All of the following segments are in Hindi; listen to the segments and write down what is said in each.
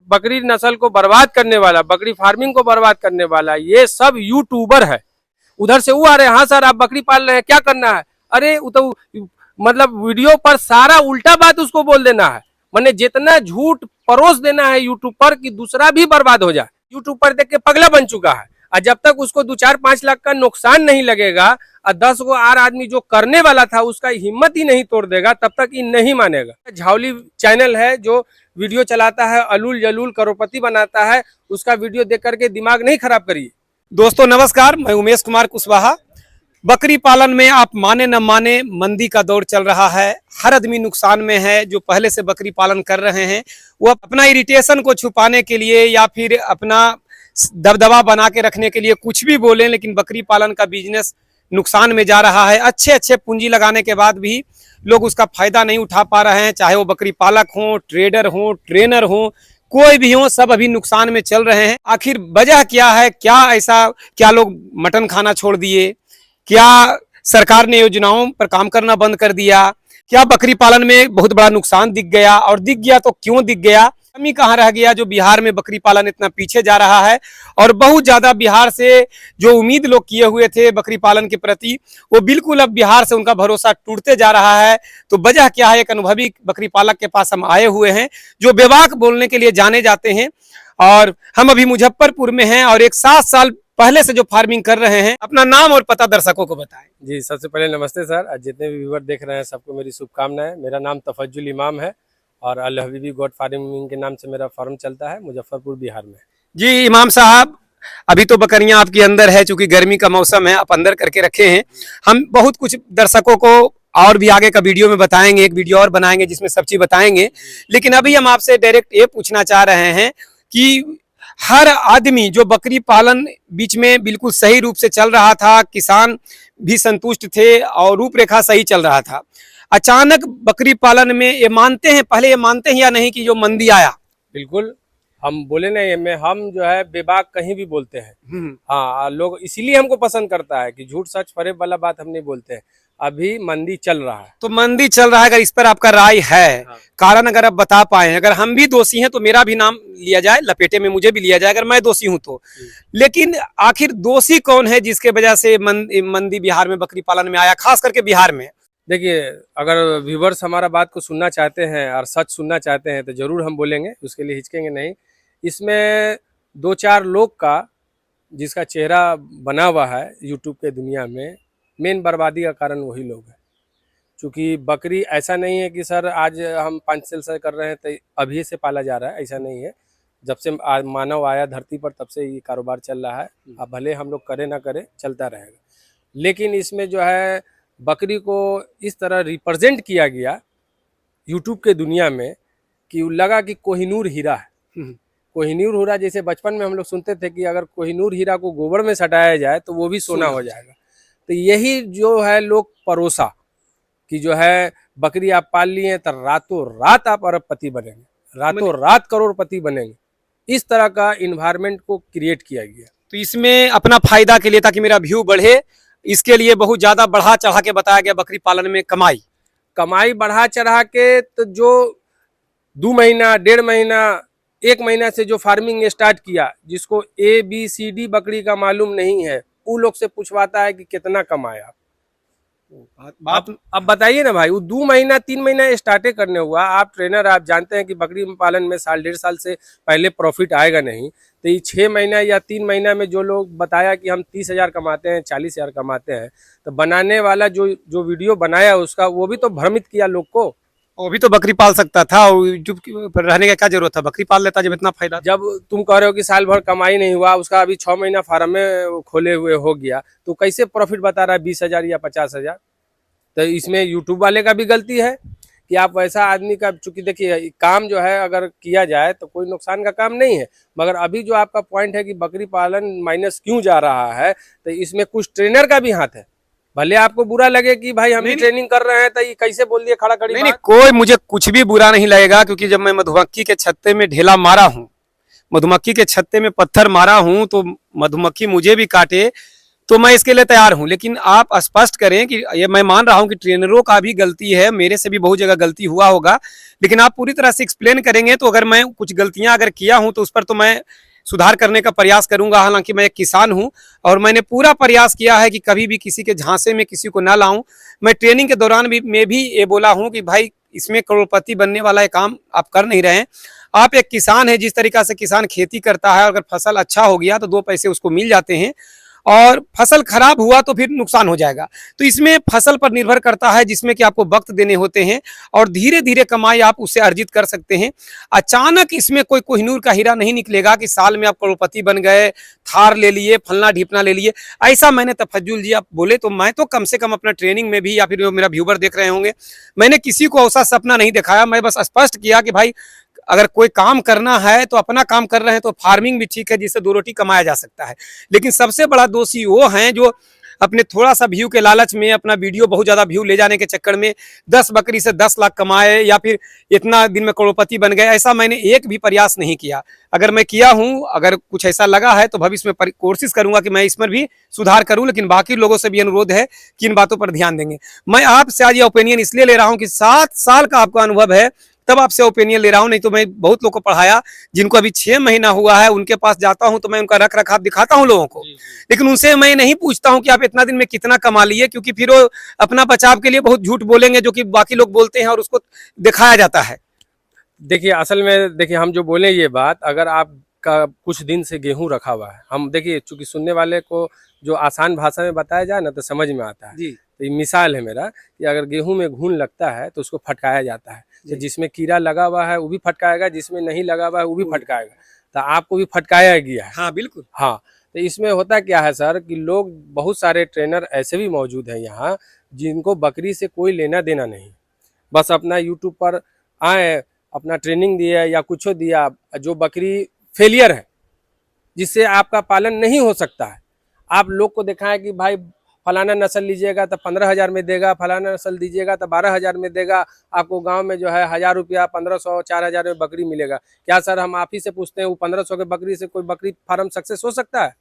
बकरी नस्ल को बर्बाद करने वाला, बकरी फार्मिंग को बर्बाद करने वाला, ये सब यूट्यूबर है। उधर से वो आ रहे हैं, हाँ सर आप बकरी पाल रहे हैं, क्या करना है? अरे तो मतलब वीडियो पर सारा उल्टा बात उसको बोल देना है, मैंने जितना झूठ परोस देना है यूट्यूब पर कि दूसरा भी बर्बाद हो जाए। यूट्यूब पर देख के पगला बन चुका है, और जब तक उसको 2-4-5 लाख का नुकसान नहीं लगेगा और 10 गो और आदमी जो करने वाला था उसका हिम्मत ही नहीं तोड़ देगा, तब तक ये नहीं मानेगा। झावली चैनल है जो वीडियो चलाता है, अलूल जलूल करोड़पति बनाता है, उसका वीडियो देख करके दिमाग नहीं खराब करिए। दोस्तों नमस्कार, मैं उमेश कुमार कुशवाहा। बकरी पालन में आप माने न माने मंदी का दौर चल रहा है, हर आदमी नुकसान में है। जो पहले से बकरी पालन कर रहे हैं वो अपना इरिटेशन को छुपाने के लिए या फिर अपना दबदबा बना के रखने के लिए कुछ भी बोलें, लेकिन बकरी पालन का बिजनेस नुकसान में जा रहा है। अच्छे पूंजी लगाने के बाद भी लोग उसका फायदा नहीं उठा पा रहे हैं, चाहे वो बकरी पालक हो, ट्रेडर हो, ट्रेनर हो, कोई भी हो, सब अभी नुकसान में चल रहे हैं। आखिर वजह क्या है? क्या लोग मटन खाना छोड़ दिए? क्या सरकार ने योजनाओं पर काम करना बंद कर दिया? क्या बकरी पालन में बहुत बड़ा नुकसान दिख गया? और दिख गया तो क्यों दिख गया? कमी कहाँ रह गया जो बिहार में बकरी पालन इतना पीछे जा रहा है? और बहुत ज्यादा बिहार से जो उम्मीद लोग किए हुए थे बकरी पालन के प्रति, वो बिल्कुल अब बिहार से उनका भरोसा टूटते जा रहा है। तो वजह क्या है? एक अनुभवी बकरी पालक के पास हम आए हुए हैं जो बेबाक बोलने के लिए जाने जाते हैं। और हम अभी मुजफ्फरपुर में हैं और एक 7 साल पहले से जो फार्मिंग कर रहे हैं। अपना नाम और पता दर्शकों को बताएं। जी सबसे पहले नमस्ते सर, जितने भी व्यूअर देख रहे हैं सबको मेरी शुभकामनाएं। मेरा नाम तफज्जुल इमाम है और अल हबीबी गोट फार्मिंग के नाम से मेरा फार्म चलता है मुजफ्फरपुर बिहार में। जी इमाम साहब, अभी तो बकरियां आपकी अंदर है, चूंकि गर्मी का मौसम है, आप अंदर करके रखे हैं। हम बहुत कुछ दर्शकों को और भी आगे का वीडियो में बताएंगे, एक वीडियो और बनाएंगे जिसमें सब चीज बताएंगे। लेकिन अभी हम आपसे डायरेक्ट ये पूछना चाह रहे हैं कि हर आदमी जो बकरी पालन बीच में बिल्कुल सही रूप से चल रहा था, किसान भी संतुष्ट थे और रूपरेखा सही चल रहा था, अचानक बकरी पालन में ये मानते हैं, पहले ये मानते हैं या नहीं कि जो मंदी आया? बिल्कुल, हम बोले नहीं में हम जो है बेबाक कहीं भी बोलते हैं। हाँ, लोग इसीलिए हमको पसंद करता है कि झूठ सच फरेब वाला बात हम नहीं बोलते हैं। अभी मंदी चल रहा है, तो मंदी चल रहा है, अगर इस पर आपका राय है, कारण अगर आप बता पाए, अगर हम भी दोषी हैं तो मेरा भी नाम लिया जाए, लपेटे में मुझे भी लिया जाए अगर मैं दोषी हूं तो। लेकिन आखिर दोषी कौन है जिसके वजह से मंदी बिहार में बकरी पालन में आया, खास करके बिहार में? देखिए, अगर व्यूवर्स हमारा बात को सुनना चाहते हैं और सच सुनना चाहते हैं तो जरूर हम बोलेंगे, उसके लिए हिचकेंगे नहीं। इसमें 2-4 लोग का जिसका चेहरा बना हुआ है यूट्यूब के दुनिया में, मेन बर्बादी का कारण वही लोग हैं। क्योंकि बकरी ऐसा नहीं है कि सर आज हम 5 साल से कर रहे हैं तो अभी से पाला जा रहा है, ऐसा नहीं है। जब से मानव आया धरती पर तब से ये कारोबार चल रहा है। अब भले हम लोग करें ना करें, चलता रहेगा। लेकिन इसमें जो है बकरी को इस तरह रिप्रेजेंट किया गया यूट्यूब के दुनिया में कि लगा कि कोहिनूर हीरा है। कोहिनूर हीरा जैसे बचपन में हम लोग सुनते थे कि अगर कोहिनूर हीरा को गोबर में सटाया जाए तो वो भी सोना हो जाएगा। तो यही जो है लोग परोसा कि जो है बकरी आप पाल लिए तो रातों रात आप अरबपति बनेंगे, रातों रात करोड़पति बनेंगे। इस तरह का इन्वायरमेंट को क्रिएट किया गया। तो इसमें अपना फायदा के लिए, ताकि मेरा व्यू बढ़े, इसके लिए बहुत ज्यादा बढ़ा चढ़ा के बताया गया बकरी पालन में कमाई बढ़ा चढ़ा के। तो जो 2 महीना, 1.5 महीना, 1 महीना से जो फार्मिंग स्टार्ट किया, जिसको ABCD बकरी का मालूम नहीं है, वो लोग से पूछवाता है कि कितना कमाया। अब बताइए ना भाई, वो 2 महीना 3 महीना स्टार्टे करने हुआ। आप ट्रेनर, आप जानते हैं कि बकरी पालन में साल 1.5 साल से पहले प्रॉफिट आएगा नहीं। तो ये 6 महीना या 3 महीना में जो लोग बताया कि हम 30,000 कमाते हैं, 40,000 कमाते हैं, तो बनाने वाला जो वीडियो बनाया उसका, वो भी तो भ्रमित किया लोग को। वो भी तो बकरी पाल सकता था, यूट्यूब पर रहने का क्या जरूरत था? बकरी पाल लेता जब इतना फायदा। जब तुम कह रहे हो कि साल भर कमाई नहीं हुआ, उसका अभी 6 महीना फार्म में खोले हुए हो गया, तो कैसे प्रॉफिट बता रहा है 20,000 या 50,000? तो इसमें यूट्यूब वाले का भी गलती है कि आप वैसा आदमी का, चूंकि देखिए काम जो है अगर किया जाए तो कोई नुकसान का काम नहीं है। मगर अभी जो आपका पॉइंट है कि बकरी पालन माइनस क्यों जा रहा है, तो इसमें कुछ ट्रेनर का भी हाथ है। भले आपको बुरा लगे कि भाई हम भी ट्रेनिंग कर रहे हैं तो ये कैसे बोल दिए खड़ा खड़ी। नहीं, कोई मुझे कुछ भी बुरा नहीं लगेगा, क्योंकि जब मैं मधुमक्खी के छत्ते में ढेला मारा हूँ, मधुमक्खी के छत्ते में पत्थर मारा हूँ, तो मधुमक्खी मुझे भी काटे तो मैं इसके लिए तैयार हूं। लेकिन आप स्पष्ट करें कि ये मैं मान रहा हूं कि ट्रेनरों का भी गलती है, मेरे से भी बहुत जगह गलती हुआ होगा, लेकिन आप पूरी तरह से एक्सप्लेन करेंगे तो अगर मैं कुछ गलतियां अगर किया हूं तो उस पर तो मैं सुधार करने का प्रयास करूंगा। हालांकि मैं एक किसान हूं और मैंने पूरा प्रयास किया है कि कभी भी किसी के झांसे में किसी को ना लाऊं। मैं ट्रेनिंग के दौरान भी ये बोला हूं कि भाई इसमें करोड़पति बनने वाला एक काम आप कर नहीं रहे हैं। आप एक किसान है, जिस तरीका से किसान खेती करता है, अगर फसल अच्छा हो गया तो 2 पैसे उसको मिल जाते हैं, और फसल खराब हुआ तो फिर नुकसान हो जाएगा। तो इसमें फसल पर निर्भर करता है, जिसमें कि आपको वक्त देने होते हैं और धीरे धीरे कमाई आप उससे अर्जित कर सकते हैं। अचानक इसमें कोई कोहिनूर का हीरा नहीं निकलेगा कि साल में आप करोड़पति बन गए, थार ले लिए, फलना ढिपना ले लिए। ऐसा मैंने तफज्जुल जी आप बोले तो मैं तो कम से कम अपना ट्रेनिंग में भी, या फिर जो मेरा व्यूवर देख रहे होंगे, मैंने किसी को ऐसा सपना नहीं दिखाया। मैं बस स्पष्ट किया कि भाई अगर कोई काम करना है तो अपना काम कर रहे हैं तो फार्मिंग भी ठीक है, जिससे 2 रोटी कमाया जा सकता है। लेकिन सबसे बड़ा दोषी वो हैं जो अपने थोड़ा सा व्यू के लालच में, अपना वीडियो बहुत ज्यादा व्यू ले जाने के चक्कर में 10 बकरी से 10 लाख कमाए या फिर इतना दिन में करोड़पति बन गए। ऐसा मैंने एक भी प्रयास नहीं किया। अगर मैं किया हूं, अगर कुछ ऐसा लगा है तो भविष्य में कोशिश करूंगा कि मैं इसमें भी सुधार करूं। लेकिन बाकी लोगों से भी अनुरोध है कि इन बातों पर ध्यान देंगे। मैं आपसे आज ये ओपिनियन इसलिए ले रहा हूं कि 7 साल का आपका अनुभव है, तब आपसे ओपिनियन ले रहा हूं। नहीं तो मैं बहुत लोग को पढ़ाया जिनको अभी 6 महीना हुआ है, उनके पास जाता हूं तो मैं उनका रख रखाव दिखाता हूं लोगों को, लेकिन उनसे मैं नहीं पूछता हूं कि आप इतना दिन में कितना कमा लिए, क्योंकि फिर वो अपना बचाव के लिए बहुत झूठ बोलेंगे जो कि बाकी लोग बोलते हैं और उसको दिखाया जाता है। देखिए असल में देखिए हम जो बोले ये बात, अगर आपका कुछ दिन से गेहूं रखा हुआ है, हम देखिए चूंकि सुनने वाले को जो आसान भाषा में बताया जाए ना तो समझ में आता है। तो ये मिसाल है मेरा कि अगर गेहूं में घुन लगता है तो उसको फटकाया जाता है। तो जिसमें कीड़ा लगा हुआ है वो भी फटकाएगा, जिसमें नहीं लगा हुआ है वो भी फटकाएगा। तो आपको भी फटकाया गया है। हाँ बिल्कुल। हाँ, तो इसमें होता क्या है सर कि लोग, बहुत सारे ट्रेनर ऐसे भी मौजूद हैं यहाँ जिनको बकरी से कोई लेना देना नहीं, बस अपना यूट्यूब पर आए, अपना ट्रेनिंग दिया या कुछ दिया, जो बकरी फेलियर है जिससे आपका पालन नहीं हो सकता है, आप लोग को दिखाएं कि भाई फलाना नस्ल लीजिएगा तो 15,000 में देगा, फलाना नस्ल दीजिएगा तो 12,000 में देगा, आपको गांव में जो है 1,000 रुपया, 1,500, 4,000 में बकरी मिलेगा। क्या सर हम आप ही से पूछते हैं वो 1,500 के बकरी से कोई बकरी फार्म सक्सेस हो सकता है?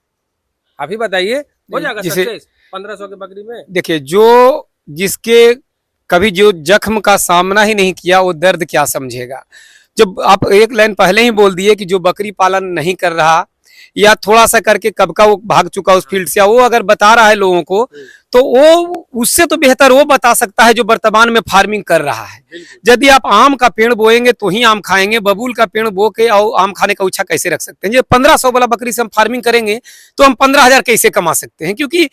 आप ही बताइए, हो जाएगा सक्सेस 1,500 के बकरी में? देखिए, जो जिसके कभी जो जख्म का सामना ही नहीं किया वो दर्द क्या समझेगा। जब आप एक लाइन पहले ही बोल दिए कि जो बकरी पालन नहीं कर रहा या थोड़ा सा करके कब का वो भाग चुका उस फील्ड से, वो अगर बता रहा है लोगों को तो वो उससे तो बेहतर वो बता सकता है जो वर्तमान में फार्मिंग कर रहा है। यदि आप आम का पेड़ बोएंगे तो ही आम खाएंगे, बबूल का पेड़ बो के और आम खाने का इच्छा कैसे रख सकते हैं? जब 1,500 वाला बकरी से हम फार्मिंग करेंगे तो हम 15,000 कैसे कमा सकते हैं? क्योंकि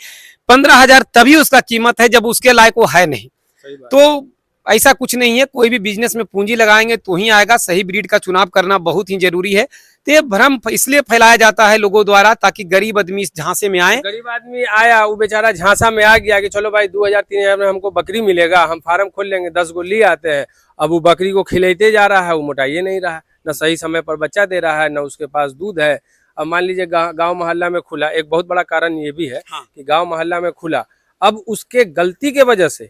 15,000 तभी उसका कीमत है जब उसके लायक वो है नहीं। तो ऐसा कुछ नहीं है, कोई भी बिजनेस में पूंजी लगाएंगे तो ही आएगा। सही ब्रीड का चुनाव करना बहुत ही जरूरी है। तो ये भ्रम इसलिए फैलाया जाता है लोगों द्वारा ताकि गरीब आदमी इस झांसे में आए। गरीब आदमी आया, वो बेचारा झांसा में आ गया कि चलो भाई 2,000-3,000 में हमको बकरी मिलेगा, हम फार्म खोल लेंगे, 10 गो ले आते हैं। अब वो बकरी को खिलाते जा रहा है, वो मोटाइए नहीं रहा, न सही समय पर बच्चा दे रहा है, न उसके पास दूध है। अब मान लीजिए गाँव मोहल्ला में खुला, एक बहुत बड़ा कारण ये भी है कि गाँव मोहल्ला में खुला, अब उसके गलती के वजह से,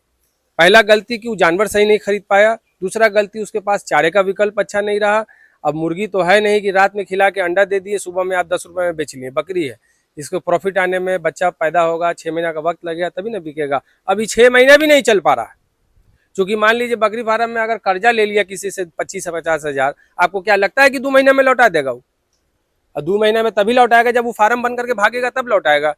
पहला गलती कि वो जानवर सही नहीं खरीद पाया, दूसरा गलती उसके पास चारे का विकल्प अच्छा नहीं रहा। अब मुर्गी तो है नहीं कि रात में खिला के अंडा दे दिए, सुबह में आप 10 रुपए में बेच लिए। बकरी है, इसको प्रॉफिट आने में, बच्चा पैदा होगा, 6 महीना का वक्त लगेगा तभी ना बिकेगा। अभी 6 महीना भी नहीं चल पा रहा है, क्योंकि मान लीजिए बकरी फार्म में अगर कर्जा ले लिया किसी से 25 से 50,000, आपको क्या लगता है कि 2 महीने में लौटा देगा वो? और 2 महीने में तभी लौटाएगा जब वो फार्म बन करके भागेगा, तब लौटाएगा।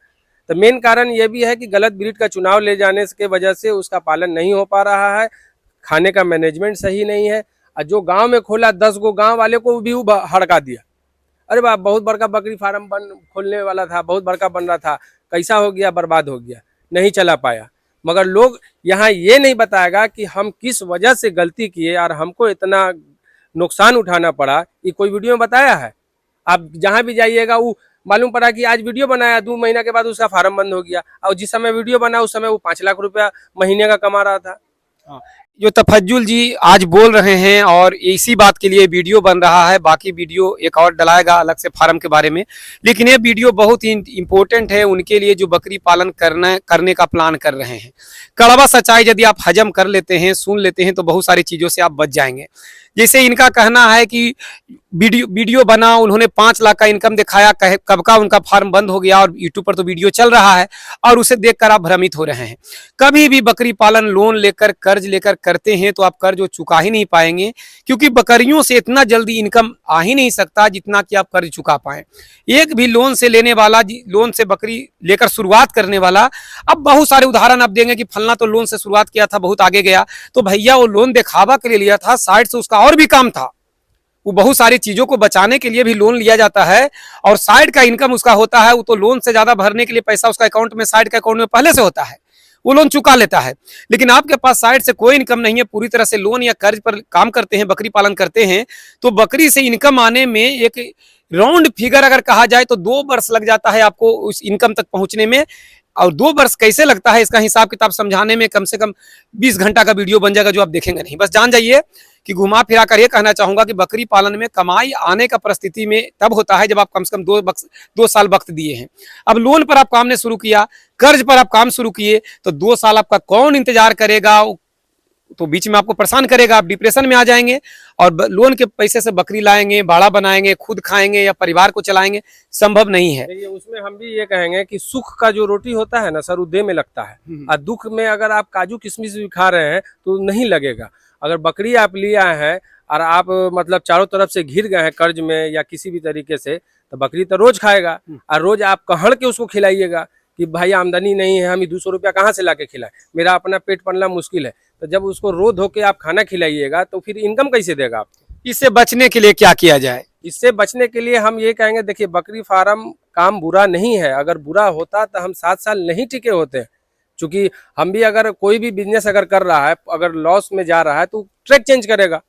तो मेन कारण ये भी है कि गलत ब्रीड का चुनाव ले जाने के वजह से उसका पालन नहीं हो पा रहा है, खाने का मैनेजमेंट सही नहीं है। और जो गांव में खोला 10 गो गांव वाले को भी हड़का दिया, अरे बाप बहुत बड़का बकरी फार्म खोलने वाला था, बहुत बड़का बन रहा था, कैसा हो गया, बर्बाद हो गया, नहीं चला पाया। मगर लोग यहाँ ये नहीं बताएगा कि हम किस वजह से गलती किए और हमको इतना नुकसान उठाना पड़ा। ये कोई वीडियो में बताया है? आप जहाँ भी जाइएगा वो मालूम पड़ा कि आज वीडियो बनाया, 2 महीना के बाद उसका फार्म बंद हो गया, और जिस समय वीडियो बना उस समय वो 5 लाख रुपया महीने का कमा रहा था। जो तफज्जुल जी आज बोल रहे हैं और इसी बात के लिए वीडियो बन रहा है, बाकी वीडियो एक और डलाएगा अलग से फार्म के बारे में, लेकिन ये वीडियो बहुत ही इम्पोर्टेंट है उनके लिए जो बकरी पालन करने का प्लान कर रहे हैं। कड़वा सच्चाई यदि आप हजम कर लेते हैं, सुन लेते हैं तो बहुत सारी चीज़ों से आप बच जाएंगे। जैसे इनका कहना है कि वीडियो बना, उन्होंने 5 लाख का इनकम दिखाया, कब का उनका फार्म बंद हो गया और यूट्यूब पर तो वीडियो चल रहा है और उसे देखकर आप भ्रमित हो रहे हैं। कभी भी बकरी पालन लोन लेकर कर्ज लेकर करते हैं तो आप कर्ज वो चुका ही नहीं पाएंगे, क्योंकि बकरियों से इतना जल्दी इनकम आ ही नहीं सकता जितना कि आप कर्ज चुका पाएं। एक भी लोन से लेने वाला, लोन से बकरी लेकर शुरुआत करने वाला, अब बहुत सारे उदाहरण आप देंगे कि फलना तो लोन से शुरुआत किया था, बहुत आगे गया। तो भैया वो लोन दिखावा के लिए लिया था, साइड से उसका और भी काम था। वो बहुत सारी चीजों को बचाने के लिए भी लोन लिया जाता है और साइड का इनकम उसका होता है। वो तो लोन से ज्यादा भरने के लिए पैसा उसका अकाउंट में, साइड का अकाउंट में पहले से होता है, वो लोन चुका लेता है। लेकिन आपके पास साइड से कोई इनकम नहीं है, पूरी तरह से लोन या कर्ज पर काम करते हैं, बकरी पालन करते हैं, तो बकरी से इनकम आने में एक राउंड फिगर अगर कहा जाए तो 2 वर्ष लग जाता है आपको उस इनकम तक पहुंचने में। और 2 वर्ष कैसे लगता है इसका हिसाब किताब समझाने में कम से कम 20 घंटा का वीडियो बन जाएगा, जो आप देखेंगे नहीं। बस जान जाइए कि घुमा फिरा कर ये कहना चाहूंगा कि बकरी पालन में कमाई आने का परिस्थिति में तब होता है जब आप कम से कम 2 साल वक्त दिए हैं। अब लोन पर आप काम ने शुरू किया, कर्ज पर आप काम शुरू किए, तो 2 साल आपका कौन इंतजार करेगा? तो बीच में आपको परेशान करेगा, आप डिप्रेशन में आ जाएंगे और लोन के पैसे से बकरी लाएंगे, भाड़ा बनाएंगे, खुद खाएंगे या परिवार को चलाएंगे, संभव नहीं है। देखिए, उसमें हम भी ये कहेंगे कि सुख का जो रोटी होता है ना सर, वो देह में लगता है, और दुख में अगर आप काजू किशमिश भी खा रहे हैं तो नहीं लगेगा। अगर बकरी आप लिया है और आप मतलब चारों तरफ से घिर गए हैं कर्ज में या किसी भी तरीके से, तो बकरी तो रोज खाएगा और रोज आप कहड़ के उसको खिलाइएगा कि भाई आमदनी नहीं है, हम 200 रुपया कहाँ से ला के खिलाए, मेरा अपना पेट पालना मुश्किल है। तो जब उसको रो धो के आप खाना खिलाइएगा तो फिर इनकम कैसे देगा आपको? इससे बचने के लिए क्या किया जाए? इससे बचने के लिए हम ये कहेंगे, देखिए बकरी फार्म काम बुरा नहीं है, अगर बुरा होता तो हम 7 साल नहीं टिके होते। चूंकि हम भी अगर कोई भी बिजनेस अगर कर रहा है, अगर लॉस में जा रहा है तो ट्रैक चेंज करेगा।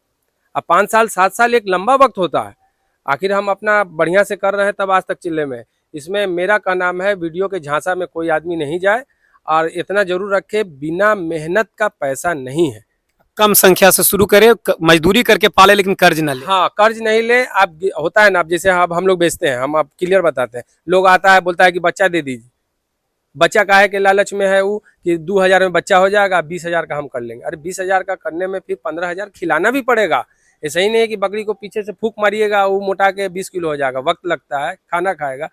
अब 5 साल 7 साल एक लंबा वक्त होता है। आखिर हम अपना बढ़िया से कर रहे हैं तब आज तक चिल्ले में। इसमें मेरा का नाम है, वीडियो के झांसा में कोई आदमी नहीं जाए और इतना जरूर रखे, बिना मेहनत का पैसा नहीं है। कम संख्या से शुरू करें, मजदूरी करके पाले, लेकिन कर्ज न ले। हाँ, कर्ज नहीं ले। आप होता है ना, आप जैसे अब हम लोग बेचते हैं, हम आप क्लियर बताते हैं, लोग आता है बोलता है कि बच्चा दे दीजिए, बच्चा काहे के लालच में है वो कि 2000 में बच्चा हो जाएगा, 20,000 का हम कर लेंगे। अरे 20,000 का करने में फिर 15,000 खिलाना भी पड़ेगा। ऐसा ही नहीं है कि बकरी को पीछे से फूक मारिएगा वो मोटा के 20 किलो हो जाएगा, वक्त लगता है, खाना खाएगा।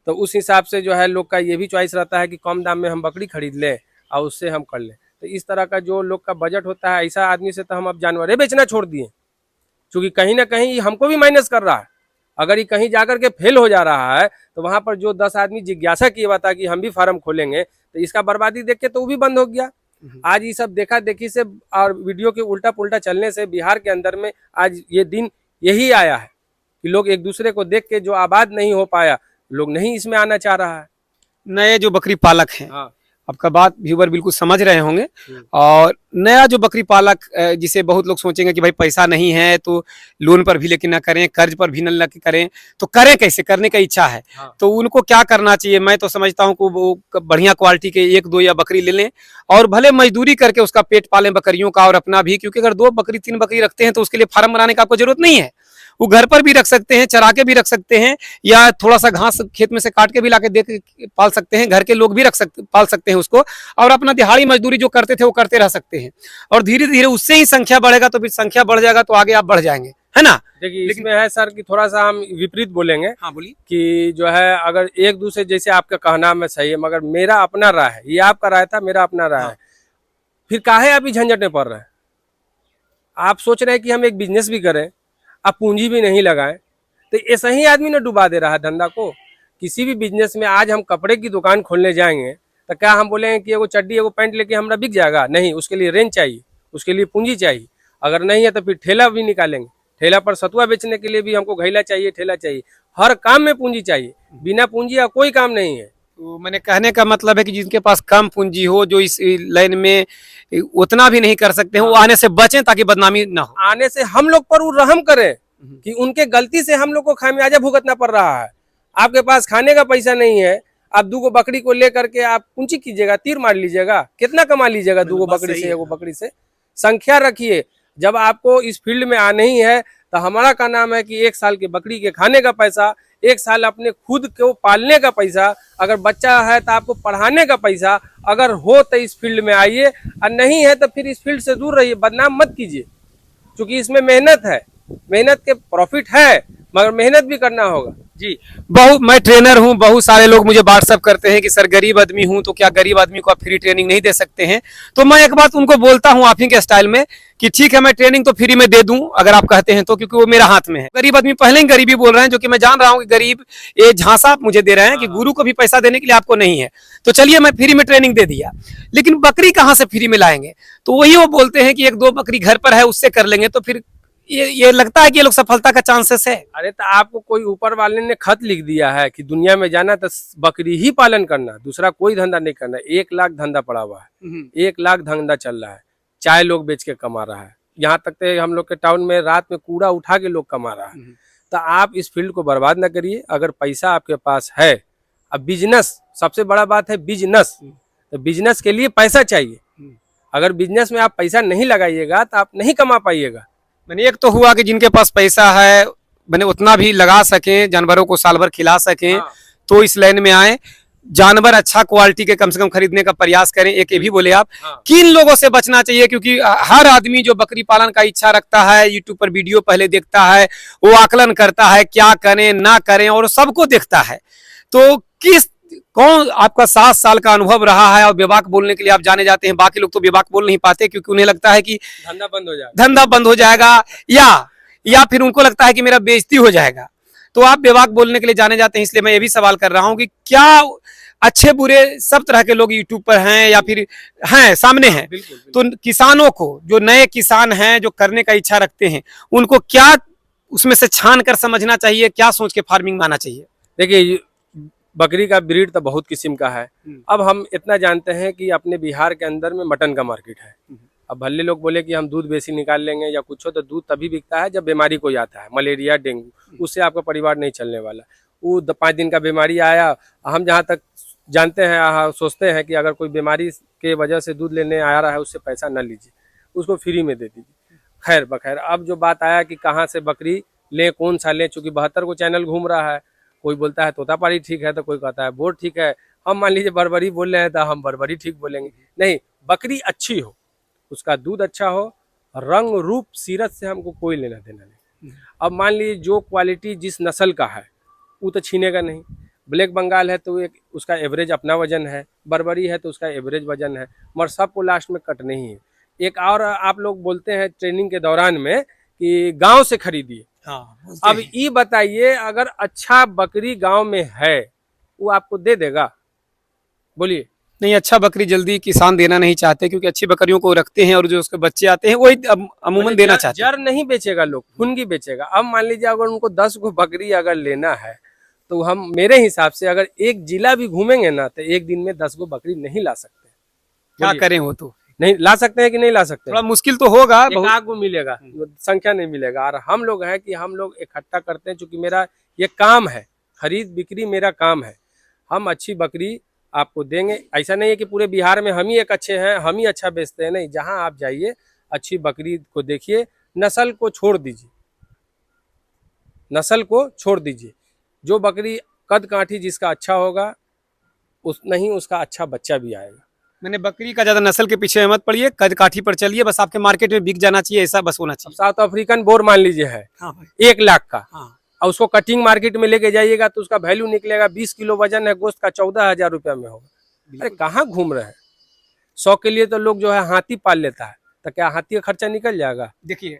तो उस हिसाब से जो है लोग का ये भी चॉइस रहता है कि कम दाम में हम बकरी खरीद लें और उससे हम कर लें। तो इस तरह का जो लोग का बजट होता है, ऐसा आदमी से तो हम अब जानवरें बेचना छोड़ दिए, क्योंकि कहीं ना कहीं हमको भी माइनस कर रहा है। अगर ये कहीं जाकर के फेल हो जा रहा है तो वहां पर जो 10 आदमी जिज्ञासा किए हुआ था कि हम भी फार्म खोलेंगे, तो इसका बर्बादी देख के तो वो भी बंद हो गया। आज ये सब देखा देखी से और वीडियो के उल्टा पुल्टा चलने से बिहार के अंदर में आज ये दिन यही आया है कि लोग एक दूसरे को देख के जो आबाद नहीं हो पाया, लोग नहीं इसमें आना चाह रहा है। नए जो बकरी पालक हैं, हाँ, आपका बात व्यूवर बिल्कुल समझ रहे होंगे। और नया जो बकरी पालक, जिसे बहुत लोग सोचेंगे कि भाई पैसा नहीं है तो लोन पर भी लेकिन ना करें, कर्ज पर भी न करें, तो करें कैसे? करने का इच्छा है तो उनको क्या करना चाहिए? मैं तो समझता हूँ कि वो बढ़िया क्वालिटी के 1-2 या बकरी ले लें और भले मजदूरी करके उसका पेट पालें बकरियों का और अपना भी, क्योंकि अगर 2 बकरी 3 बकरी रखते हैं तो उसके लिए फार्म बनाने का आपको जरूरत नहीं है। वो घर पर भी रख सकते हैं, चरा के भी रख सकते हैं, या थोड़ा सा घास खेत में से काट के भी लाके दे के पाल सकते हैं। घर के लोग भी पाल सकते हैं उसको, और अपना दिहाड़ी मजदूरी जो करते थे वो करते रह सकते हैं। और धीरे धीरे उससे ही संख्या बढ़ेगा, तो फिर संख्या बढ़ जाएगा तो आगे आप बढ़ जाएंगे, है ना? देखिए इसमें है सर कि थोड़ा सा हम विपरीत बोलेंगे। हाँ बोलिए। कि जो है अगर एक दूसरे, जैसे आपका कहना में सही है, मगर मेरा अपना राय है, ये आपका राय था, मेरा अपना राय है, फिर काहे आप झंझट में पड़ रहे हैं? आप सोच रहे हैं कि हम एक बिजनेस भी करें, आप पूंजी भी नहीं लगाएं, तो ऐसा ही आदमी ने डुबा दे रहा है धंधा को। किसी भी बिजनेस में आज हम कपड़े की दुकान खोलने जाएंगे तो क्या हम बोलेंगे कि एगो चड्डी एगो पैंट लेके हमारा बिक जाएगा? नहीं, उसके लिए रेंज चाहिए, उसके लिए पूंजी चाहिए। अगर नहीं है तो फिर ठेला भी निकालेंगे, ठेला पर सतुआ बेचने के लिए भी हमको घैला चाहिए, ठेला चाहिए, हर काम में पूंजी चाहिए। बिना पूंजी का कोई काम नहीं है। तो मैंने कहने का मतलब है कि जिनके पास कम पूंजी हो, जो इस लाइन में उतना भी नहीं कर सकते हैं, वो आने से बचें ताकि बदनामी ना हो। आने से हम लोग पर वो रहम करें कि उनके गलती से हम लोग को खामियाजा भुगतना पड़ रहा है। आपके पास खाने का पैसा नहीं है, आप 2 बकरी को लेकर के आप पूंजी कीजिएगा, तीर मार लीजिएगा, कितना कमा लीजिएगा 2 बकरी से, 1 बकरी से? संख्या रखिए। जब आपको इस फील्ड में आना ही है तो हमारा का नाम है कि 1 साल के बकरी के खाने का पैसा, 1 साल अपने खुद को पालने का पैसा, अगर बच्चा है तो आपको पढ़ाने का पैसा, अगर हो तो इस फील्ड में आइए, और नहीं है तो फिर इस फील्ड से दूर रहिए, बदनाम मत कीजिए। क्योंकि इसमें मेहनत है, मेहनत के प्रॉफिट है, मगर मेहनत भी करना होगा। जी, मैं ट्रेनर हूं, बहुत सारे लोग मुझे व्हाट्सअप करते हैं कि सर गरीब आदमी हूं तो क्या गरीब आदमी को आप फ्री ट्रेनिंग नहीं दे सकते हैं। तो मैं एक बात उनको बोलता हूं आप ही के स्टाइल में कि ठीक है मैं ट्रेनिंग तो फ्री में दे दूं अगर आप कहते हैं तो, क्योंकि वो मेरा हाथ में है। गरीब आदमी पहले ही गरीबी बोल रहे हैं, जो कि मैं जान रहा हूं कि गरीब ये झांसा आप मुझे दे रहे हैं कि गुरु को भी पैसा देने के लिए आपको नहीं है, तो चलिए मैं फ्री में ट्रेनिंग दे दिया, लेकिन बकरी कहाँ से फ्री में लाएंगे। तो वही वो बोलते हैं कि एक दो बकरी घर पर है उससे कर लेंगे, तो फिर ये लगता है कि ये लोग सफलता का चांसेस है। अरे तो आपको कोई ऊपर वाले ने खत लिख दिया है कि दुनिया में जाना तो बकरी ही पालन करना, दूसरा कोई धंधा नहीं करना। 1 लाख धंधा पड़ा हुआ है, 1 लाख धंधा चल रहा है, चाय लोग बेच के कमा रहा है, यहाँ तक तो हम लोग के टाउन में रात में कूड़ा उठा के लोग कमा रहा है। तो आप इस फील्ड को बर्बाद ना करिए। अगर पैसा आपके पास है, अब बिजनेस सबसे बड़ा बात है, बिजनेस, तो बिजनेस के लिए पैसा चाहिए। अगर बिजनेस में आप पैसा नहीं लगाइएगा तो आप नहीं कमा पाइएगा। मैंने एक तो हुआ कि जिनके पास पैसा है मैंने उतना भी लगा सकें, जानवरों को साल भर खिला सकें, हाँ। तो इस लाइन में आए, जानवर अच्छा क्वालिटी के कम से कम खरीदने का प्रयास करें। एक ये भी बोले आप, हाँ। किन लोगों से बचना चाहिए, क्योंकि हर आदमी जो बकरी पालन का इच्छा रखता है यूट्यूब पर वीडियो पहले देखता है, वो आकलन करता है क्या करें ना करें और सबको देखता है। तो कौन आपका 7 साल का अनुभव रहा है और बेबाक बोलने के लिए आप जाने जाते हैं, बाकी लोग तो बेबाक बोल नहीं पाते क्योंकि उन्हें लगता है कि धंधा बंद हो जाएगा, धंधा बंद हो जाएगा, या फिर उनको लगता है कि मेरा बेइज्जती हो जाएगा। तो आप बेबाक बोलने के लिए जाने जाते हैं, इसलिए मैं ये भी सवाल कर रहा हूं कि क्या अच्छे बुरे सब तरह के लोग यूट्यूब पर हैं या फिर हैं सामने हैं। तो किसानों को, जो नए किसान हैं जो करने का इच्छा रखते हैं, उनको क्या उसमें से छान कर समझना चाहिए, क्या सोच के फार्मिंग में आना चाहिए। देखिए बकरी का ब्रीड तो बहुत किस्म का है। अब हम इतना जानते हैं कि अपने बिहार के अंदर में मटन का मार्केट है। अब भले लोग बोले कि हम दूध बेसी निकाल लेंगे या कुछ हो, तो दूध तभी बिकता है जब बीमारी कोई आता है, मलेरिया डेंगू, उससे आपका परिवार नहीं चलने वाला। वो 5 दिन का बीमारी आया, हम जहाँ तक जानते हैं सोचते हैं कि अगर कोई बीमारी के वजह से दूध लेने आ रहा है उससे पैसा न लीजिए, उसको फ्री में दे दीजिए। खैर बखैर, अब जो बात आया कि कहाँ से बकरी लें, कौन सा लें, चूँकि 72 को चैनल घूम रहा है, कोई बोलता है तोतापारी ठीक है तो कोई कहता है बोर ठीक है। हम मान लीजिए बरबरी बोल रहे हैं तो हम बरबरी ठीक बोलेंगे। नहीं, बकरी अच्छी हो, उसका दूध अच्छा हो, रंग रूप सीरत से हमको कोई लेना देना नहीं। अब मान लीजिए जो क्वालिटी जिस नस्ल का है वो तो छीनेगा नहीं। ब्लैक बंगाल है तो एक उसका एवरेज अपना वजन है, बरबरी है तो उसका एवरेज वजन है, मगर सबको लास्ट में कट नहीं है। एक और आप लोग बोलते हैं ट्रेनिंग के दौरान में कि गांव से खरीदिए। हाँ, अब ये बताइए, अगर अच्छा बकरी गांव में है वो आपको दे देगा? बोलिए। नहीं, अच्छा बकरी जल्दी किसान देना नहीं चाहते क्योंकि अच्छी बकरियों को रखते हैं और जो उसके बच्चे आते हैं वही अमूमन देना चाहते हैं। जर नहीं बेचेगा लोग, फुनगी बेचेगा। अब मान लीजिए अगर उनको 10 को बकरी अगर लेना है तो हम मेरे हिसाब से अगर एक जिला भी घूमेंगे ना तो एक दिन में 10 को बकरी नहीं ला सकते। क्या करें, वो तो नहीं ला सकते हैं कि नहीं ला सकते? थोड़ा मुश्किल तो होगा, बहुत को मिलेगा, संख्या नहीं मिलेगा। और हम लोग हैं कि हम लोग इकट्ठा करते हैं, चूंकि मेरा ये काम है, खरीद बिक्री मेरा काम है। हम अच्छी बकरी आपको देंगे। ऐसा नहीं है कि पूरे बिहार में हम ही एक अच्छे हैं, हम ही अच्छा बेचते हैं, नहीं। जहां आप जाइए अच्छी बकरी को देखिए, नस्ल को छोड़ दीजिए, नस्ल को छोड़ दीजिए। जो बकरी कद काठी जिसका अच्छा होगा उतना ही उसका अच्छा बच्चा भी आएगा। मैंने बकरी का ज्यादा नस्ल के पीछे मत पड़िए, कद काठी पर चलिए, बस आपके मार्केट में बिक जाना चाहिए, ऐसा बस होना चाहिए। साउथ अफ्रीकन बोर मान लीजिए है 1 लाख का, और उसको कटिंग मार्केट में लेके जाइएगा तो उसका वैल्यू निकलेगा 20 किलो वजन है गोश्त का, 14,000 रुपया में होगा। अरे कहाँ घूम रहे हैं? 100 के लिए तो लोग जो है हाथी पाल लेता है, तो क्या हाथी का खर्चा निकल जाएगा? देखिए,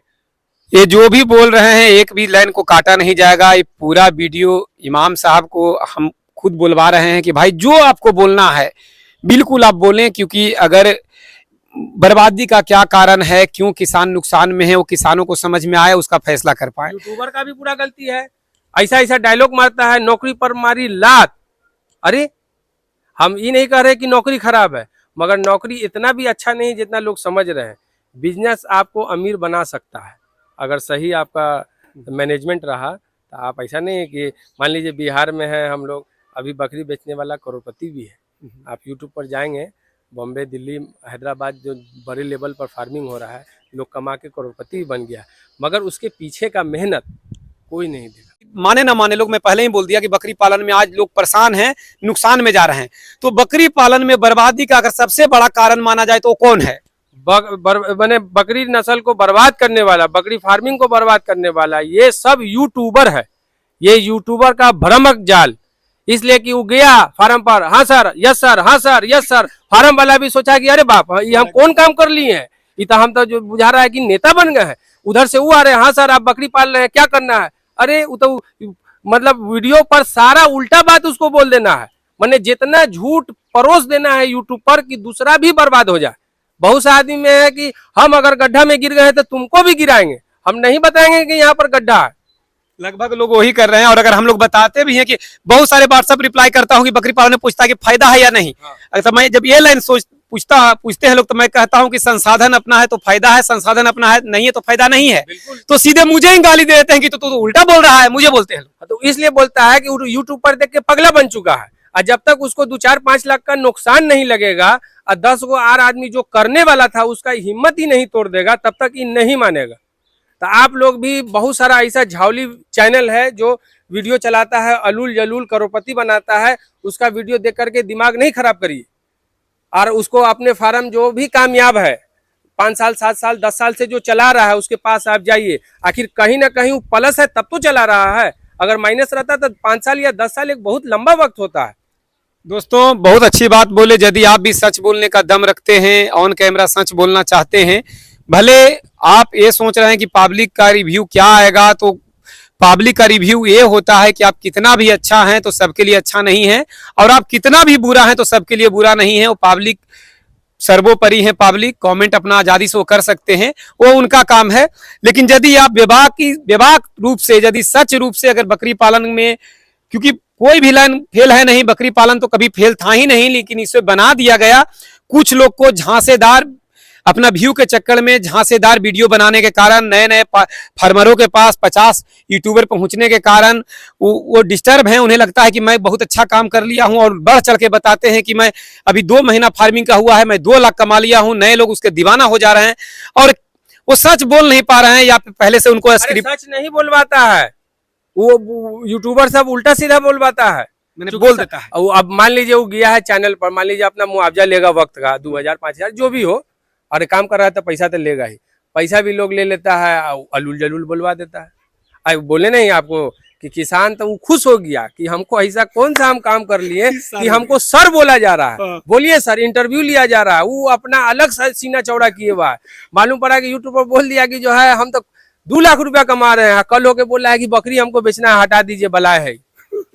ये जो भी बोल रहे हैं एक भी लाइन को काटा नहीं जाएगा। ये पूरा वीडियो इमाम साहब को हम खुद बुलवा रहे हैं कि भाई जो आपको बोलना है बिल्कुल आप बोलें, क्योंकि अगर बर्बादी का क्या कारण है, क्यों किसान नुकसान में है, वो किसानों को समझ में आए, उसका फैसला कर पाए। यूट्यूबर का भी पूरा गलती है, ऐसा डायलॉग मारता है, नौकरी पर मारी लात। अरे हम ये नहीं कह रहे कि नौकरी खराब है, मगर नौकरी इतना भी अच्छा नहीं जितना लोग समझ रहे हैं। बिजनेस आपको अमीर बना सकता है अगर सही आपका मैनेजमेंट रहा। तो आप ऐसा नहीं है कि मान लीजिए बिहार में है हम लोग, अभी बकरी बेचने वाला करोड़पति भी है। आप यूट्यूब पर जाएंगे, बॉम्बे, दिल्ली, हैदराबाद जो बड़े लेवल पर फार्मिंग हो रहा है, लोग कमा के करोड़पति बन गया, मगर उसके पीछे का मेहनत कोई नहीं देगा। माने ना माने लोग, मैं पहले ही बोल दिया कि बकरी पालन में आज लोग परेशान हैं, नुकसान में जा रहे हैं। तो बकरी पालन में बर्बादी का अगर सबसे बड़ा कारण माना जाए तो कौन है? मैंने बकरी नस्ल को बर्बाद करने वाला, बकरी फार्मिंग को बर्बाद करने वाला, ये सब यूट्यूबर है। ये यूट्यूबर का भ्रमक जाल। इसलिए कि वो गया फार्म पर, हाँ सर, यस सर, हाँ सर, यस सर। फार्म वाला भी सोचा कि अरे बाप, ये हम कौन काम कर लिए हैं, ये तो हम तो जो बुझा रहा है कि नेता बन गए हैं। उधर से वो आ रहे हैं, हाँ सर आप बकरी पाल रहे हैं, क्या करना है। अरे वो तो मतलब वीडियो पर सारा उल्टा बात उसको बोल देना है। मैंने जितना झूठ परोस देना है यूट्यूब पर कि दूसरा भी बर्बाद हो जाए। बहुत से आदमी में है कि हम अगर गड्ढा में गिर गए तो तुमको भी गिराएंगे, हम नहीं बताएंगे कि यहाँ पर गड्ढा है। लगभग लोग वही कर रहे हैं। और अगर हम लोग बताते भी हैं कि बहुत सारे व्हाट्सएप रिप्लाई करता हूं कि बकरी पालन में पूछता है कि फायदा है या नहीं। अगर मैं जब ये लाइन पूछते हैं लोग, तो मैं कहता हूं कि संसाधन अपना है तो फायदा है, संसाधन अपना है नहीं है तो फायदा नहीं है। तो सीधे मुझे ही गाली दे देते हैं कि तो उल्टा बोल रहा है, मुझे बोलते हैं। तो इसलिए बोलता है कि यूट्यूब पर देख के पगला बन चुका है। और जब तक उसको 2-4-5 लाख का नुकसान नहीं लगेगा और 10 गो और आदमी जो करने वाला था उसका हिम्मत ही नहीं तोड़ देगा, तब तक ये नहीं मानेगा। तो आप लोग भी, बहुत सारा ऐसा झावली चैनल है जो वीडियो चलाता है, अलूल जलूल करोड़पति बनाता है, उसका वीडियो देख करके दिमाग नहीं खराब करिए। और उसको अपने फार्म जो भी कामयाब है 5 साल 7 साल 10 साल से जो चला रहा है उसके पास आप जाइए। आखिर कहीं ना कहीं वो प्लस है तब तो चला रहा है। अगर माइनस रहता तो 5 साल या 10 साल एक बहुत लंबा वक्त होता है। दोस्तों बहुत अच्छी बात बोले। यदि आप भी सच बोलने का दम रखते हैं, ऑन कैमरा सच बोलना चाहते हैं, भले आप ये सोच रहे हैं कि पब्लिक का रिव्यू क्या आएगा, तो पब्लिक का रिव्यू ये होता है कि आप कितना भी अच्छा हैं तो सबके लिए अच्छा नहीं है, और आप कितना भी बुरा हैं तो सबके लिए बुरा नहीं है। वो पब्लिक सर्वोपरि है। पब्लिक कमेंट अपना आजादी से वो कर सकते हैं, वो उनका काम है। लेकिन यदि आप विभाग रूप से, यदि सच रूप से अगर बकरी पालन में, क्योंकि कोई भी लाइन फेल है नहीं, बकरी पालन तो कभी फेल था ही नहीं, लेकिन इसे बना दिया गया कुछ लोग को झांसेदार, अपना व्यू के चक्कर में झांसेदार वीडियो बनाने के कारण, नए नए फार्मरों के पास 50 यूट्यूबर पहुंचने के कारण वो डिस्टर्ब हैं। उन्हें लगता है कि मैं बहुत अच्छा काम कर लिया हूं, और बढ़ चढ़ के बताते हैं कि मैं अभी 2 महीना फार्मिंग का हुआ है, मैं 2 लाख कमा लिया हूं। नए लोग उसके दीवाना हो जा रहे हैं और वो सच बोल नहीं पा रहे हैं, या पहले से उनको स्क्रिप्ट सच नहीं बोलवाता है वो यूट्यूबर, सब उल्टा सीधा बोलवाता है, मैंने बोल देता है। अब मान लीजिए वो गया है चैनल पर, मान लीजिए अपना मुआवजा लेगा वक्त का 2000-5000 जो भी हो, और काम कर रहा है तो पैसा तो लेगा ही। पैसा भी लोग ले लेता है, अलूल जलूल बोलवा देता है। अब बोले नहीं आपको कि किसान तो वो खुश हो गया कि हमको ऐसा कौन सा हम काम कर लिए कि हमको सर बोला जा रहा है। बोलिए सर, इंटरव्यू लिया जा रहा है। वो अपना अलग सीना चौड़ा किए हुआ है। मालूम पड़ा कि यूट्यूब पर बोल दिया कि जो है हम तो 2 लाख रुपया कमा रहे हैं, कल होके बोल रहा है कि बकरी हमको बेचना है, हटा दीजिए, बलाय है।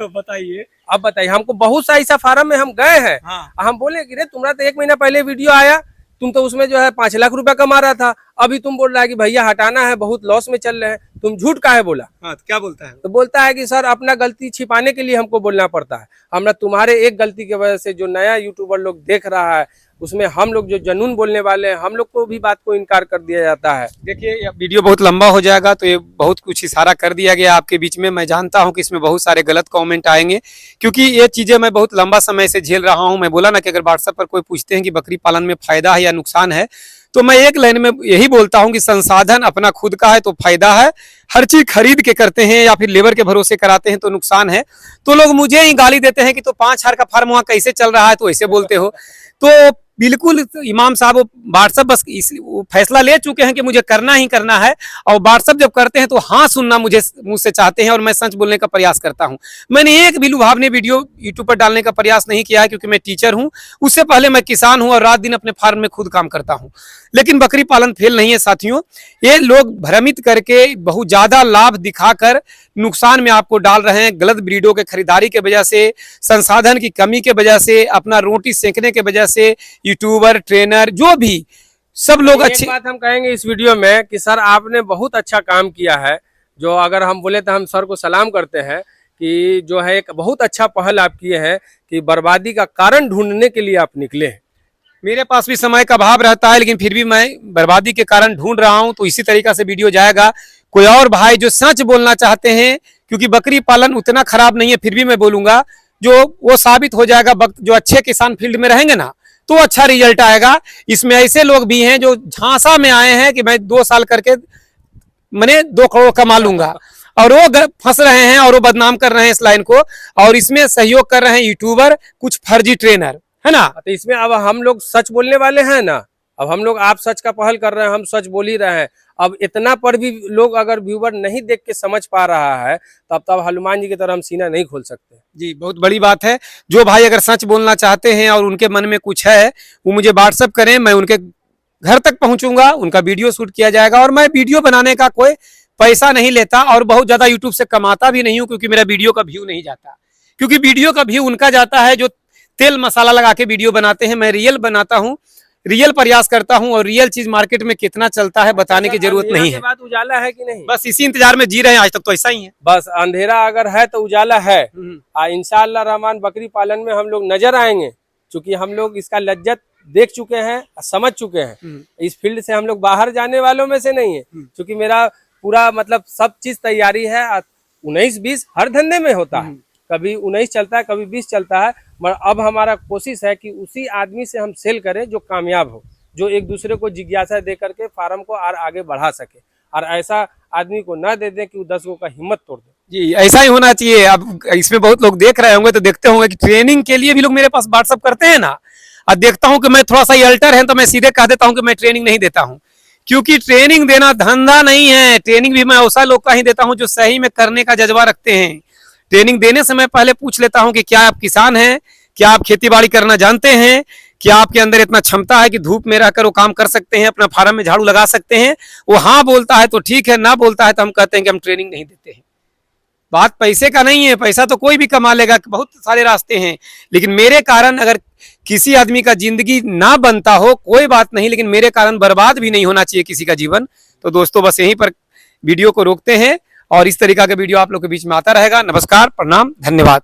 बताइए, अब बताइए, हमको बहुत सा ऐसा फार्म में हम गए हैं। हम बोले कि रे तुम्हारा तो 1 महीना पहले वीडियो आया, तुम तो उसमें जो है 5 लाख रुपया कमा रहा था, अभी तुम बोल रहा है कि भैया हटाना है, बहुत लॉस में चल रहे हैं। तुम झूठ काहे बोला? तो क्या बोलता है? तो बोलता है कि सर अपना गलती छिपाने के लिए हमको बोलना पड़ता है। हमरा तुम्हारे एक गलती की वजह से जो नया यूट्यूबर लोग देख रहा है, उसमें हम लोग जो जनून बोलने वाले हैं, हम लोग को भी बात को इनकार कर दिया जाता है। देखिए वीडियो बहुत लंबा हो जाएगा, तो ये बहुत कुछ इशारा कर दिया गया आपके बीच में। मैं जानता हूं कि इसमें बहुत सारे गलत कमेंट आएंगे, क्योंकि ये चीजें मैं बहुत लंबा समय से झेल रहा हूं। मैं बोला ना कि अगर व्हाट्सएप पर कोई पूछते हैं कि बकरी पालन में फायदा है या नुकसान है, तो मैं एक लाइन में यही बोलता हूं कि संसाधन अपना खुद का है तो फायदा है। हर चीज खरीद के करते हैं या फिर लेबर के भरोसे कराते हैं तो नुकसान है। तो लोग मुझे ही गाली देते हैं कि तो 5,000 का फार्म वहां कैसे चल रहा है, तो ऐसे बोलते हो। तो बिल्कुल इमाम साहब व्हाट्सएप बस फैसला ले चुके हैं कि मुझे करना ही करना है, और व्हाट्सएप जब करते हैं तो हाँ सुनना मुझे मुझसे चाहते हैं, और मैं सच बोलने का प्रयास करता हूं। मैंने एक भी लुभावनी वीडियो यूट्यूब पर डालने का प्रयास नहीं किया है, क्योंकि मैं टीचर हूं, उससे पहले मैं किसान हूं और रात दिन अपने फार्म में खुद काम करता हूं। लेकिन बकरी पालन फेल नहीं है साथियों। ये लोग भ्रमित करके बहुत ज्यादा लाभ दिखाकर नुकसान में आपको डाल रहे हैं। गलत ब्रीडों के खरीदारी के वजह से, संसाधन की कमी के वजह से, अपना रोटी सेकने के वजह से, यूट्यूबर, ट्रेनर, जो भी सब लोग अच्छे। बात हम कहेंगे इस वीडियो में कि सर आपने बहुत अच्छा काम किया है। जो अगर हम बोले तो हम सर को सलाम करते हैं कि जो है एक बहुत अच्छा पहल आप किए हैं कि बर्बादी का कारण ढूंढने के लिए आप निकले हैं। मेरे पास भी समय का अभाव रहता है, लेकिन फिर भी मैं बर्बादी के कारण ढूंढ रहा हूं। तो इसी तरीका से वीडियो जाएगा। कोई और भाई जो सच बोलना चाहते हैं, क्योंकि बकरी पालन उतना खराब नहीं है, फिर भी मैं बोलूंगा, जो वो साबित हो जाएगा वक्त जो अच्छे किसान फील्ड में रहेंगे ना, तो अच्छा रिजल्ट आएगा। इसमें ऐसे लोग भी हैं जो झांसा में आए हैं कि मैं 2 साल करके मैंने 2 करोड़ कमा लूंगा, और वो फंस रहे हैं और वो बदनाम कर रहे हैं इस लाइन को, और इसमें सहयोग कर रहे हैं यूट्यूबर, कुछ फर्जी ट्रेनर, है ना। तो इसमें अब हम लोग सच बोलने वाले हैं ना, अब हम लोग आप सच का पहल कर रहे हैं, हम सच बोल ही रहे हैं। अब इतना पर भी लोग अगर व्यूवर नहीं देख के समझ पा रहा है तब हनुमान जी की तरह हम सीना नहीं खोल सकते। जी, बहुत बड़ी बात है। जो भाई अगर सच बोलना चाहते हैं और उनके मन में कुछ है, वो मुझे व्हाट्सएप करें, मैं उनके घर तक पहुंचूंगा, उनका वीडियो शूट किया जाएगा। और मैं वीडियो बनाने का कोई पैसा नहीं लेता और बहुत ज्यादा यूट्यूब से कमाता भी नहीं हूं, क्योंकि मेरा वीडियो का व्यू नहीं जाता। क्योंकि वीडियो का व्यू उनका जाता है जो तेल मसाला लगा के वीडियो बनाते हैं। मैं रियल बनाता हूं, रियल प्रयास करता हूं, और रियल चीज मार्केट में कितना चलता है बताने की जरूरत नहीं है। बात उजाला है कि नहीं? बस इसी इंतजार में जी रहे हैं, आज तक तो ऐसा ही है। बस अंधेरा अगर है तो उजाला है। इंशाअल्लाह रहमान बकरी पालन में हम लोग नजर आएंगे, क्योंकि हम लोग इसका लज्जत देख चुके हैं, समझ चुके हैं। इस फील्ड से हम लोग बाहर जाने वालों में से नहीं है, क्योंकि मेरा पूरा मतलब सब चीज तैयारी है। 19-20 हर धंधे में होता है, कभी 19 चलता है, कभी 20 चलता है। मगर अब हमारा कोशिश है कि उसी आदमी से हम सेल करें जो कामयाब हो, जो एक दूसरे को जिज्ञासा दे करके फार्म को और आगे बढ़ा सके, और ऐसा आदमी को ना दे दें कि वो 10 लोगों का हिम्मत तोड़ दे। जी, ऐसा ही होना चाहिए। अब इसमें बहुत लोग देख रहे होंगे तो देखते होंगे कि ट्रेनिंग के लिए भी लोग मेरे पास व्हाट्सअप करते हैं ना, और देखता हूं कि मैं थोड़ा सा अल्टर है तो मैं सीधे कह देता हूं कि मैं ट्रेनिंग नहीं देता हूं। क्योंकि ट्रेनिंग देना धंधा नहीं है। ट्रेनिंग भी मैं ऐसा लोग का ही देता हूं जो सही में करने का जज्बा रखते हैं। ट्रेनिंग देने से मैं पहले पूछ लेता हूं कि क्या आप किसान हैं, क्या आप खेती बाड़ी करना जानते हैं, क्या आपके अंदर इतना क्षमता है कि धूप में रहकर वो काम कर सकते हैं, अपना फार्म में झाड़ू लगा सकते हैं। वो हाँ बोलता है तो ठीक है, ना बोलता है तो हम कहते हैं कि हम ट्रेनिंग नहीं देते हैं। बात पैसे का नहीं है, पैसा तो कोई भी कमा लेगा, बहुत सारे रास्ते हैं। लेकिन मेरे कारण अगर किसी आदमी का जिंदगी ना बनता हो कोई बात नहीं, लेकिन मेरे कारण बर्बाद भी नहीं होना चाहिए किसी का जीवन। तो दोस्तों बस यहीं पर वीडियो को रोकते हैं, और इस तरीका का वीडियो आप लोग के बीच में आता रहेगा। नमस्कार, प्रणाम, धन्यवाद।